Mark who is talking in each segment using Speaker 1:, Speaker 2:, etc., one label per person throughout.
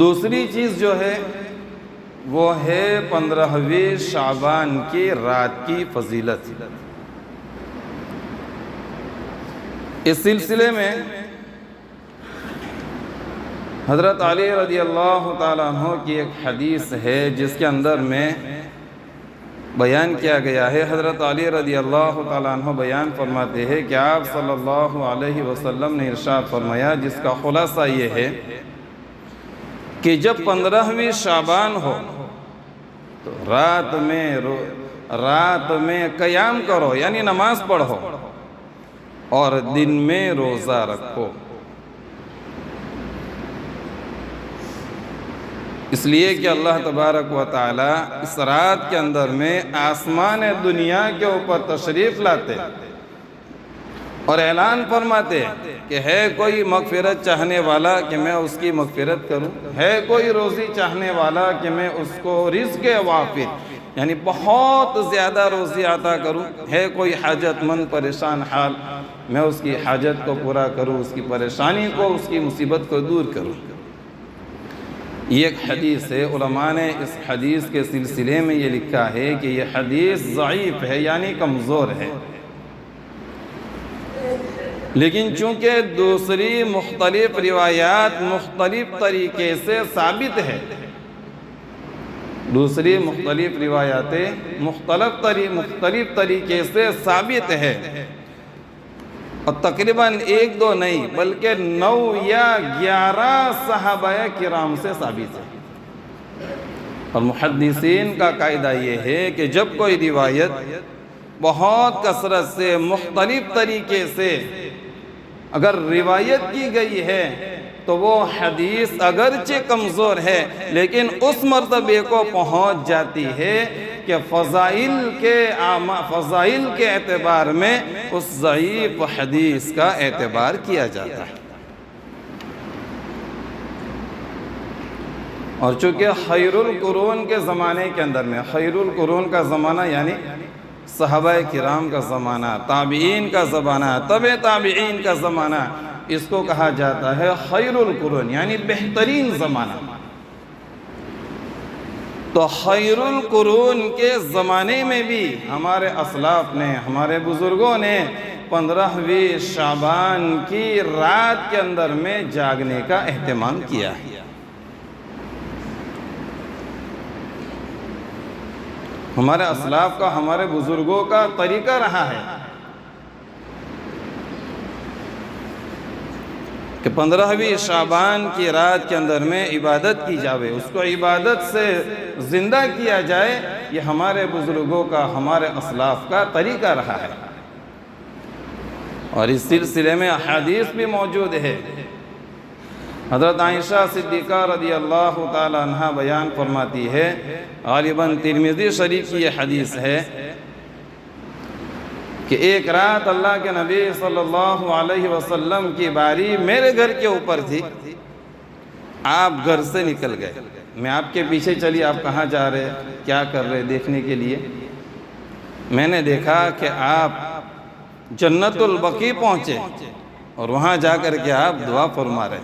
Speaker 1: دوسری چیز جو ہے وہ ہے 15ویں شعبان کی رات کی فضیلت۔ اس سلسلے میں حضرت علی رضی اللہ تعالیٰ عنہ کی ایک حدیث ہے جس کے اندر میں بیان کیا گیا ہے۔ حضرت علی رضی اللہ تعالیٰ عنہ بیان فرماتے ہیں کہ آپ صلی اللہ علیہ وسلم نے ارشاد فرمایا، جس کا خلاصہ یہ ہے کہ جب 15ویں شعبان ہو تو رات میں قیام کرو، یعنی نماز پڑھو، اور دن میں روزہ رکھو۔ اس لیے کہ اللہ تبارک و تعالی اس رات کے اندر میں آسمان دنیا کے اوپر تشریف لاتے اور اعلان فرماتے کہ ہے کوئی مغفرت چاہنے والا کہ میں اس کی مغفرت کروں، ہے کوئی روزی چاہنے والا کہ میں اس کو رزق وافر یعنی بہت زیادہ روزی عطا کروں، ہے کوئی حاجت مند پریشان حال میں اس کی حاجت کو پورا کروں، اس کی پریشانی کو، اس کی مصیبت کو دور کروں۔ یہ ایک حدیث ہے۔ علماء نے اس حدیث کے سلسلے میں یہ لکھا ہے کہ یہ حدیث ضعیف ہے، یعنی کمزور ہے، لیکن چونکہ دوسری مختلف روایات مختلف طریقے سے ثابت ہے، دوسری مختلف روایاتیں مختلف طریقے سے ثابت ہے، اور تقریباً 1-2 نہیں بلکہ 9 یا 11 صحابہ کرام سے ثابت ہے۔ اور محدثین کا قاعدہ یہ ہے کہ جب کوئی روایت بہت کثرت سے مختلف طریقے سے اگر روایت کی گئی ہے تو وہ حدیث اگرچہ کمزور ہے لیکن اس مرتبے کو پہنچ جاتی ہے کہ فضائل کے اعتبار میں اس ضعیف حدیث کا اعتبار کیا جاتا ہے۔ اور چونکہ خیر القرون کے زمانے کے اندر میں، خیر القرون کا زمانہ یعنی صحابہ کرام کا زمانہ، تابعین کا زمانہ، تبع تابعین کا زمانہ، اس کو کہا جاتا ہے خیر القرون یعنی بہترین زمانہ۔ تو خیر القرون کے زمانے میں بھی ہمارے اسلاف نے، ہمارے بزرگوں نے 15ویں شعبان کی رات کے اندر میں جاگنے کا اہتمام کیا ہے۔ ہمارے اسلاف کا، ہمارے بزرگوں کا طریقہ رہا ہے کہ 15ویں شعبان کی رات کے اندر میں عبادت کی جاوے، اس کو عبادت سے زندہ کیا جائے۔ یہ ہمارے بزرگوں کا، ہمارے اسلاف کا طریقہ رہا ہے، اور اس سلسلے میں احادیث بھی موجود ہے۔ حضرت عائشہ صدیقہ رضی اللہ تعالی عنہ بیان فرماتی ہے، غالباً ترمذی شریف کی یہ حدیث ہے کہ ایک رات اللہ کے نبی صلی اللہ علیہ وسلم کی باری میرے گھر کے اوپر تھی، آپ گھر سے نکل گئے، میں آپ کے پیچھے چلی، آپ کہاں جا رہے، کیا کر رہے دیکھنے کے لیے۔ میں نے دیکھا کہ آپ جنت البقیع پہنچے اور وہاں جا کر کے آپ دعا فرما رہے۔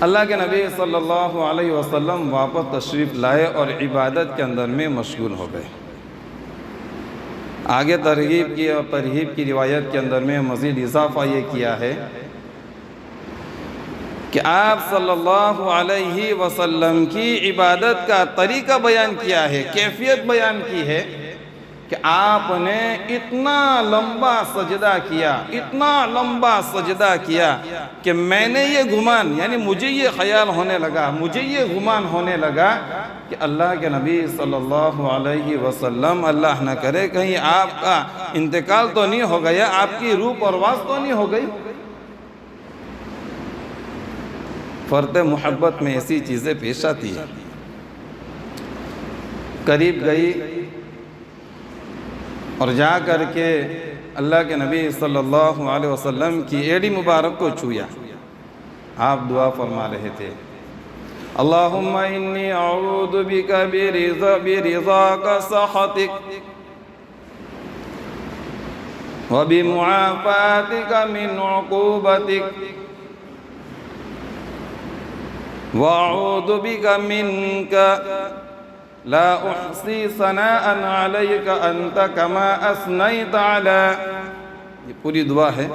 Speaker 1: اللہ کے نبی صلی اللہ علیہ وسلم واپس تشریف لائے اور عبادت کے اندر میں مشغول ہو گئے۔ آگے ترغیب کی اور ترہیب کی روایت کے اندر میں مزید اضافہ یہ کیا ہے کہ آپ صلی اللہ علیہ وسلم کی عبادت کا طریقہ بیان کیا ہے، کیفیت بیان کی ہے کہ آپ نے اتنا لمبا سجدہ کیا، اتنا لمبا سجدہ کیا کہ میں نے یہ گمان، یعنی مجھے یہ خیال ہونے لگا، مجھے یہ گمان ہونے لگا کہ اللہ کے نبی صلی اللہ علیہ وسلم، اللہ نہ کرے کہیں آپ کا انتقال تو نہیں ہو گیا، آپ کی روح پرواز تو نہیں ہو گئی۔ فرط محبت میں ایسی چیزیں پیش آتی ہیں۔ قریب گئی اور جا کر کے اللہ کے نبی صلی اللہ علیہ وسلم کی ایڑی مبارک کو چھویا۔ آپ دعا فرما رہے تھے، اللہم انی اعوذ بک برضاک سخطک وبمعافاتک من عقوبتک وَأَعُوذُ بِكَ مِنْكَ لَا أُحْصِي ثَنَاءً عَلَيْكَ أَنْتَ كَمَا أَثْنَيْتَ عَلَىٰ. یہ پوری دعا ہے.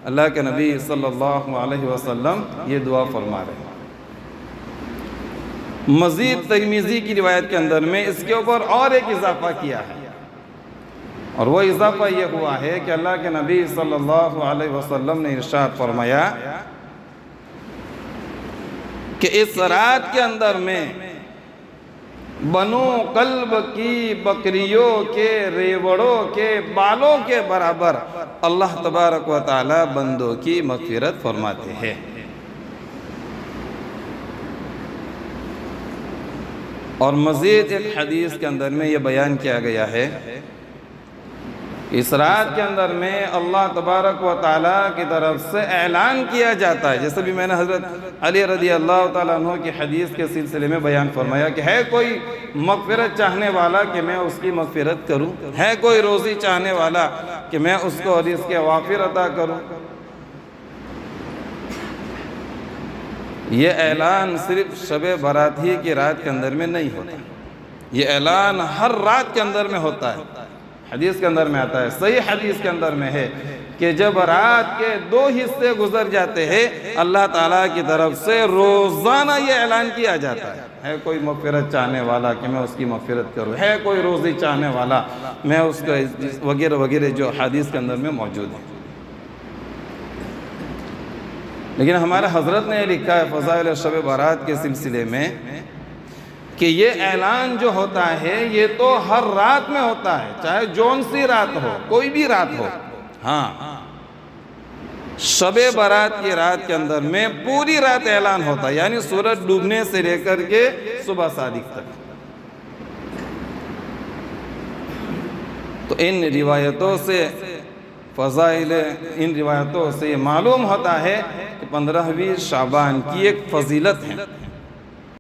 Speaker 1: اللہ کے نبی صلی اللہ علیہ وسلم یہ دعا فرما رہے ہیں. مزید ترمذی کی روایت کے اندر میں اس کے اوپر اور ایک اضافہ کیا ہے، اور وہ اضافہ یہ ہوا ہے کہ اللہ کے نبی صلی اللہ علیہ وسلم نے ارشاد فرمایا کہ اس رات کے اندر میں بنو قلب کی بکریوں کے ریوڑوں کے بالوں کے برابر اللہ تبارک و تعالی بندوں کی مغفرت فرماتے ہیں. اور مزید ایک حدیث کے اندر میں یہ بیان کیا گیا ہے، اس رات کے اندر میں اللہ تبارک و تعالیٰ کی طرف سے اعلان کیا جاتا ہے، جیسے بھی میں نے حضرت علی رضی اللہ تعالیٰ عنہ کی حدیث کے سلسلے میں بیان فرمایا کہ ہے کوئی مغفرت چاہنے والا کہ میں اس کی مغفرت کروں، ہے کوئی روزی چاہنے والا کہ میں اس کو رزق وافر عطا کروں. یہ اعلان صرف شب برات ہی کی رات کے اندر میں نہیں ہوتا، یہ اعلان ہر رات کے اندر میں ہوتا ہے. حدیث کے اندر میں آتا ہے، صحیح حدیث کے اندر میں ہے کہ جب رات کے 2 حصے گزر جاتے ہیں اللہ تعالیٰ کی طرف سے روزانہ یہ اعلان کیا جاتا ہے کوئی مغفرت چاہنے والا کہ میں اس کی مغفرت کروں، ہے کوئی روزی چاہنے والا میں اس کا وغیرہ وغیرہ جو حدیث کے اندر میں موجود ہے. لیکن ہمارے حضرت نے یہ لکھا ہے فضائل شب برات کے سلسلے میں کہ یہ اعلان جو ہوتا ہے یہ تو ہر رات میں ہوتا ہے، چاہے جون سی رات ہو، کوئی بھی رات ہو. ہاں، شب برات کی رات کے اندر میں پوری رات اعلان ہوتا ہے، یعنی سورج ڈوبنے سے لے کر کے صبح صادق تک. تو ان روایتوں سے فضائل، ان روایتوں سے معلوم ہوتا ہے کہ 15ویں شعبان کی ایک فضیلت ہے.